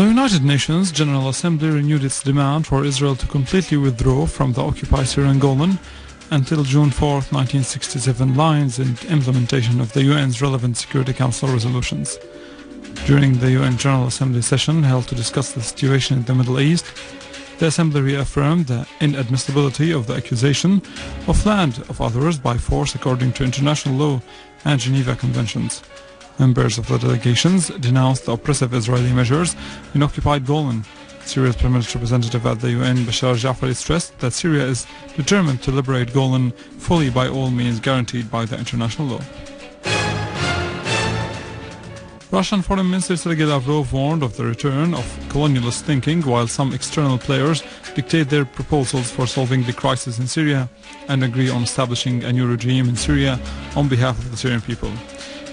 The United Nations General Assembly renewed its demand for Israel to completely withdraw from the occupied Syrian Golan until June 4, 1967 lines in implementation of the UN's relevant Security Council resolutions. During the UN General Assembly session held to discuss the situation in the Middle East, the Assembly reaffirmed the inadmissibility of the accusation of land of others by force according to international law and Geneva Conventions. Members of the delegations denounced the oppressive Israeli measures in occupied Golan. Syria's permanent representative at the UN, Bashar Jafari, stressed that Syria is determined to liberate Golan fully by all means guaranteed by the international law. Russian Foreign Minister Sergei Lavrov warned of the return of colonialist thinking while some external players dictate their proposals for solving the crisis in Syria and agree on establishing a new regime in Syria on behalf of the Syrian people.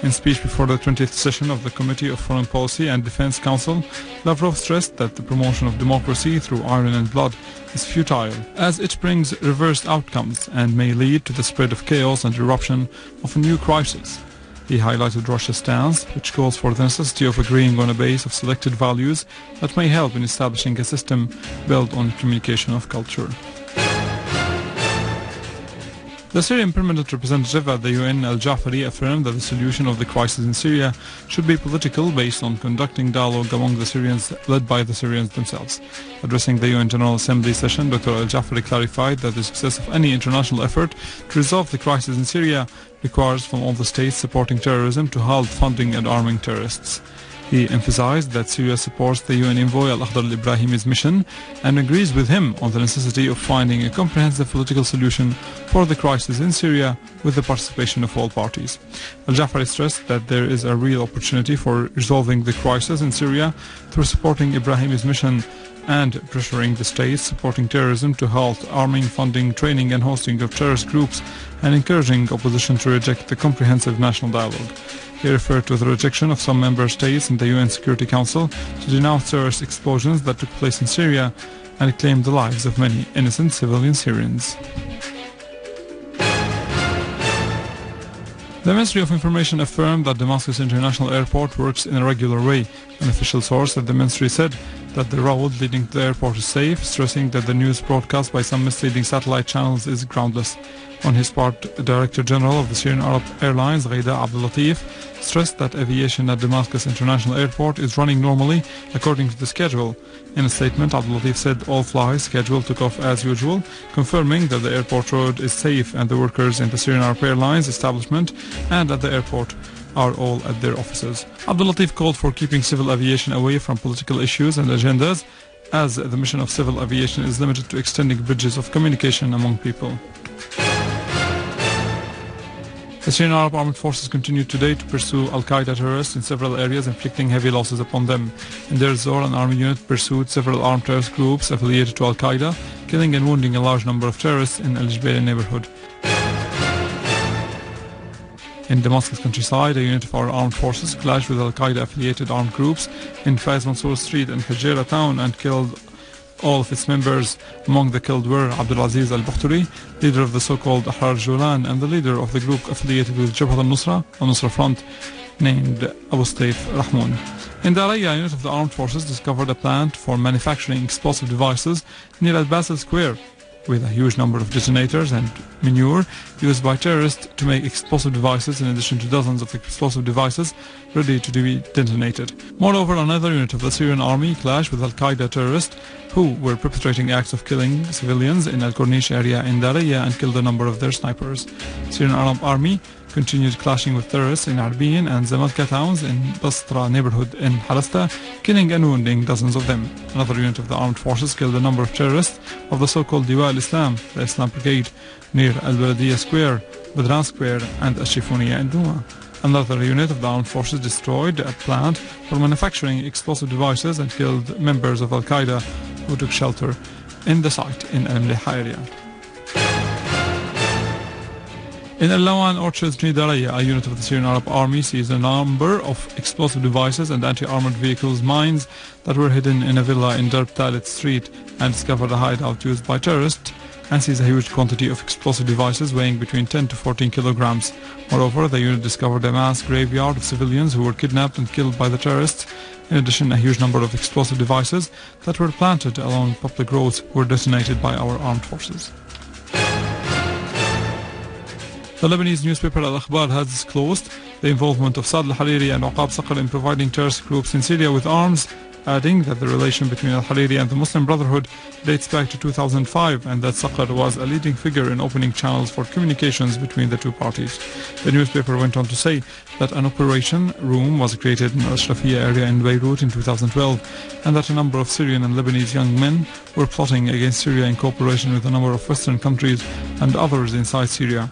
In speech before the 20th session of the Committee of Foreign Policy and Defense Council, Lavrov stressed that the promotion of democracy through iron and blood is futile, as it brings reversed outcomes and may lead to the spread of chaos and eruption of a new crisis. He highlighted Russia's stance, which calls for the necessity of agreeing on a base of selected values that may help in establishing a system built on communication of culture. The Syrian permanent representative at the UN, al-Jafari, affirmed that the solution of the crisis in Syria should be political, based on conducting dialogue among the Syrians, led by the Syrians themselves. Addressing the UN General Assembly session, Dr. al-Jafari clarified that the success of any international effort to resolve the crisis in Syria requires from all the states supporting terrorism to halt funding and arming terrorists. He emphasized that Syria supports the UN envoy al-Akhdar al-Ibrahimi's mission and agrees with him on the necessity of finding a comprehensive political solution for the crisis in Syria with the participation of all parties. Al-Jafari stressed that there is a real opportunity for resolving the crisis in Syria through supporting Ibrahimi's mission and pressuring the states supporting terrorism to halt arming, funding, training and hosting of terrorist groups and encouraging opposition to reject the comprehensive national dialogue. He referred to the rejection of some member states in the UN Security Council to denounce terrorist explosions that took place in Syria and claimed the lives of many innocent civilian Syrians. The Ministry of Information affirmed that Damascus International Airport works in a regular way. An official source at the ministry said that the road leading to the airport is safe, stressing that the news broadcast by some misleading satellite channels is groundless. On his part, Director General of the Syrian Arab Airlines, Ghaida Abdul Latif, stressed that aviation at Damascus International Airport is running normally according to the schedule. In a statement, Abdul Latif said all flights scheduled took off as usual, confirming that the airport road is safe and the workers in the Syrian Arab Airlines establishment and at the airport are all at their offices. Abdul Latif called for keeping civil aviation away from political issues and agendas, as the mission of civil aviation is limited to extending bridges of communication among people. The Syrian Arab Armed Forces continue today to pursue al-Qaeda terrorists in several areas, inflicting heavy losses upon them. In Deir ez-Zor, an army unit pursued several armed terrorist groups affiliated to al-Qaeda, killing and wounding a large number of terrorists in al-Jbeil neighborhood. In Damascus countryside, a unit of our armed forces clashed with al-Qaeda affiliated armed groups in Faiz Mansour Street in Hajera town and killed all of its members. Among the killed were Abdulaziz al-Bakhturi, leader of the so-called Ahrar Julan, and the leader of the group affiliated with Jabhat al-Nusra Front, named Abu Saif Rahmoun. In Daraya, a unit of the armed forces discovered a plant for manufacturing explosive devices near al-Basel Square, with a huge number of detonators and manure used by terrorists to make explosive devices, in addition to dozens of explosive devices ready to be detonated. Moreover, another unit of the Syrian army clashed with al-Qaeda terrorists who were perpetrating acts of killing civilians in Al-Corniche area in Daraya and killed a number of their snipers. Syrian Arab army continued clashing with terrorists in Arbiyin and Zamalka towns in Basra neighborhood in Halasta, killing and wounding dozens of them. Another unit of the armed forces killed a number of terrorists of the so-called Diwa al-Islam, the Islam Brigade, near Al-Baladiyya Square, Badran Square and Ashifuniya in Duma. Another unit of the armed forces destroyed a plant for manufacturing explosive devices and killed members of Al-Qaeda who took shelter in the site in Al-Mleha area. In Al-Lawan Orchards near Daraya, a unit of the Syrian Arab Army seized a number of explosive devices and anti-armored vehicles mines that were hidden in a villa in Darb Talit Street and discovered a hideout used by terrorists and seized a huge quantity of explosive devices weighing between 10 to 14 kilograms. Moreover, the unit discovered a mass graveyard of civilians who were kidnapped and killed by the terrorists. In addition, a huge number of explosive devices that were planted along public roads were detonated by our armed forces. The Lebanese newspaper Al-Akhbar has disclosed the involvement of Saad al-Hariri and Uqab Saqr in providing terrorist groups in Syria with arms, adding that the relation between al-Hariri and the Muslim Brotherhood dates back to 2005 and that Saqr was a leading figure in opening channels for communications between the two parties. The newspaper went on to say that an operation room was created in Al-Ashrafiyya area in Beirut in 2012 and that a number of Syrian and Lebanese young men were plotting against Syria in cooperation with a number of Western countries and others inside Syria.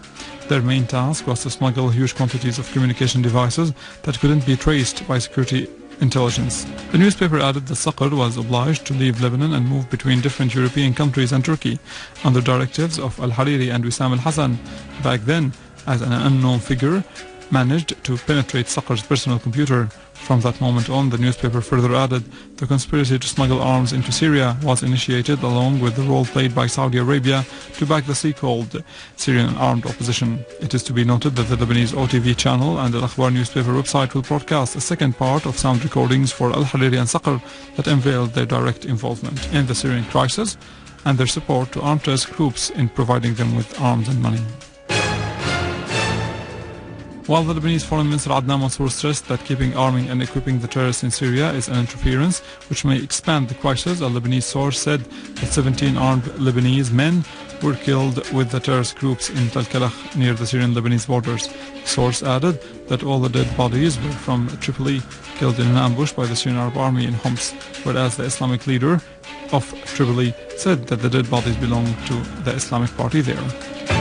Their main task was to smuggle huge quantities of communication devices that couldn't be traced by security intelligence. The newspaper added that Saqr was obliged to leave Lebanon and move between different European countries and Turkey under directives of al-Hariri and Wissam al-Hassan. Back then, as an unknown figure, managed to penetrate Saqr's personal computer. From that moment on, the newspaper further added, the conspiracy to smuggle arms into Syria was initiated along with the role played by Saudi Arabia to back the so-called Syrian armed opposition. It is to be noted that the Lebanese OTV channel and the Al-Akhbar newspaper website will broadcast a second part of sound recordings for al-Hariri and Saqr that unveiled their direct involvement in the Syrian crisis and their support to armed terrorist groups in providing them with arms and money. While the Lebanese Foreign Minister Adnan Mansour stressed that keeping arming and equipping the terrorists in Syria is an interference which may expand the crisis, a Lebanese source said that 17 armed Lebanese men were killed with the terrorist groups in Tal Kalakh near the Syrian-Lebanese borders. The source added that all the dead bodies were from Tripoli, killed in an ambush by the Syrian Arab Army in Homs, whereas the Islamic leader of Tripoli said that the dead bodies belonged to the Islamic Party there.